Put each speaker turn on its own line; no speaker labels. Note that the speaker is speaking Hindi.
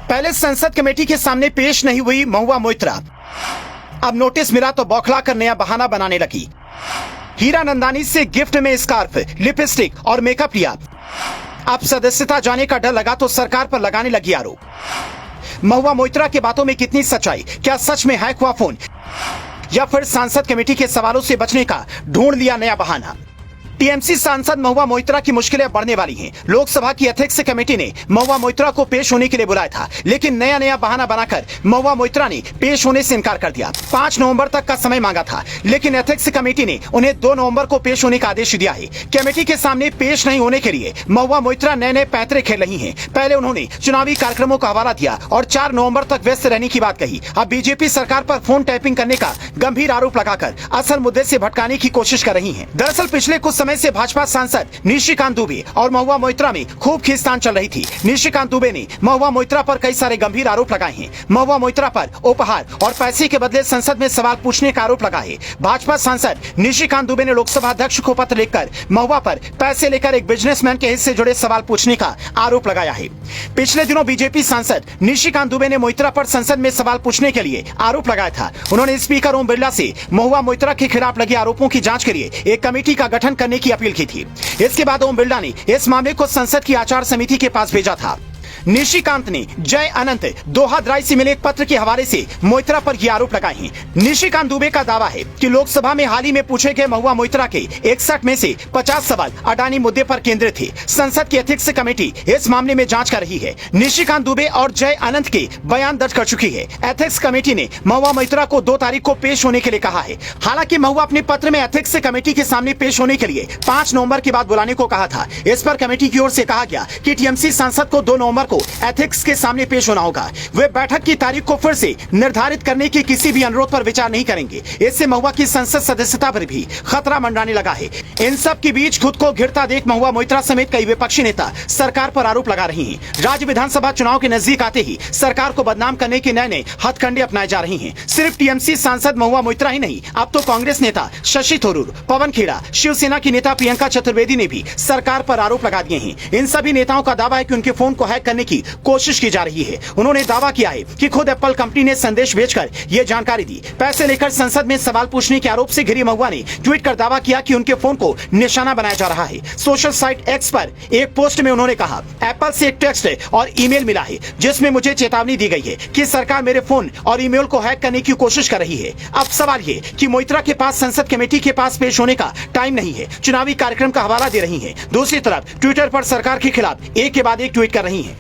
पहले संसद कमेटी के सामने पेश नहीं हुई महुआ मोइत्रा, अब नोटिस मिला तो बौखला कर नया बहाना बनाने लगी। हीरा नंदानी से गिफ्ट में स्कार्फ, लिपस्टिक और मेकअप लिया। अब सदस्यता जाने का डर लगा तो सरकार पर लगाने लगी आरोप। महुआ मोइत्रा की बातों में कितनी सच्चाई? क्या सच में हैक हुआ फोन, या फिर सांसद कमेटी के सवालों से बचने का ढूंढ लिया नया बहाना? टीएमसी सांसद महुआ मोइत्रा की मुश्किलें बढ़ने वाली हैं। लोकसभा की एथिक्स कमेटी ने महुआ मोइत्रा को पेश होने के लिए बुलाया था, लेकिन नया बहाना बनाकर महुआ मोइत्रा ने पेश होने से इनकार कर दिया। 5 नवंबर तक का समय मांगा था, लेकिन एथिक्स कमेटी ने उन्हें 2 नवंबर को पेश होने का आदेश दिया है। कमेटी के सामने पेश नहीं होने के लिए महुआ मोइत्रा नए पैंतरे खेल रही है। पहले उन्होंने चुनावी कार्यक्रमों का हवाला दिया और 4 नवंबर तक व्यस्त रहने की बात कही। अब बीजेपी सरकार पर फोन टैपिंग करने का गंभीर आरोप लगाकर असल मुद्दे से भटकाने की कोशिश कर रही है। दरअसल पिछले कुछ समय से भाजपा सांसद निशिकांत दुबे और महुआ मोइत्रा में खूब खींचतान चल रही थी। निशिकांत दुबे ने महुआ मोइत्रा पर कई सारे गंभीर आरोप लगाए हैं। महुआ मोइत्रा पर उपहार और पैसे के बदले संसद में सवाल पूछने का आरोप लगा है। भाजपा सांसद निशिकांत दुबे ने लोकसभा अध्यक्ष को पत्र लिखकर महुआ पर पैसे लेकर एक बिजनेसमैन के हित से जुड़े सवाल पूछने का आरोप लगाया है। पिछले दिनों बीजेपी सांसद निशिकांत दुबे ने मोइत्रा पर संसद में सवाल पूछने के लिए आरोप लगाया था। उन्होंने स्पीकर ओम बिरला से महुआ मोइत्रा के खिलाफ लगे आरोपों की जांच के लिए एक कमेटी का गठन करने की अपील की थी। इसके बाद ओम बिरला ने इस मामले को संसद की आचार समिति के पास भेजा था। निशिकांत ने जय अनंत दोहाद्राई से मिले एक पत्र के हवाले से मोइत्रा पर ये आरोप लगाए हैं। निशिकांत दुबे का दावा है कि लोकसभा में हाल ही में पूछे गए महुआ मोइत्रा के 61 में से 50 सवाल अडानी मुद्दे पर केंद्रित थे। संसद की एथिक्स कमेटी इस मामले में जांच कर रही है। निशिकांत दुबे और जय अनंत के बयान दर्ज कर चुकी है। एथिक्स कमेटी ने महुआ मोइत्रा को 2 तारीख को पेश होने के लिए कहा है। हालांकि महुआ अपने पत्र में एथिक्स कमेटी के सामने पेश होने के लिए 5 नवंबर के बाद बुलाने को कहा था। इस पर कमेटी की ओर से कहा गया कि टीएमसी सांसद को 2 नवंबर को एथिक्स के सामने पेश होना होगा। वे बैठक की तारीख को फिर से निर्धारित करने के किसी भी अनुरोध पर विचार नहीं करेंगे। इससे महुआ की संसद सदस्यता पर भी खतरा मंडराने लगा है। इन सब के बीच खुद को घिरता देख महुआ मोइत्रा समेत कई विपक्षी नेता सरकार पर आरोप लगा रहे हैं। राज्य विधानसभा चुनाव के नजदीक आते ही सरकार को बदनाम करने के नए हथकंडे अपनाए जा रहे हैं। सिर्फ टीएमसी सांसद महुआ मोइत्रा ही नहीं, अब तो कांग्रेस नेता शशि थरूर, पवन खेड़ा, शिवसेना की नेता प्रियंका चतुर्वेदी ने भी सरकार पर आरोप लगा दिए हैं। इन सभी नेताओं का दावा है कि उनके फोन को हैक करने की कोशिश की जा रही है। उन्होंने दावा किया है कि खुद एप्पल कंपनी ने संदेश भेजकर यह जानकारी दी। पैसे लेकर संसद में सवाल पूछने के आरोप से घिरी महुआ ने ट्वीट कर दावा किया कि उनके फोन को निशाना बनाया जा रहा है। सोशल साइट एक्स पर एक पोस्ट में उन्होंने कहा, एप्पल से एक टेक्स्ट और ईमेल मिला है जिसमें मुझे चेतावनी दी गई है कि सरकार मेरे फोन और ईमेल को हैक करने की कोशिश कर रही है। अब सवाल ये कि मोइत्रा के पास संसद कमेटी के पास पेश होने का टाइम नहीं है, चुनावी कार्यक्रम का हवाला दे रही है। दूसरी तरफ ट्विटर पर सरकार के खिलाफ एक के बाद एक ट्वीट कर रही है।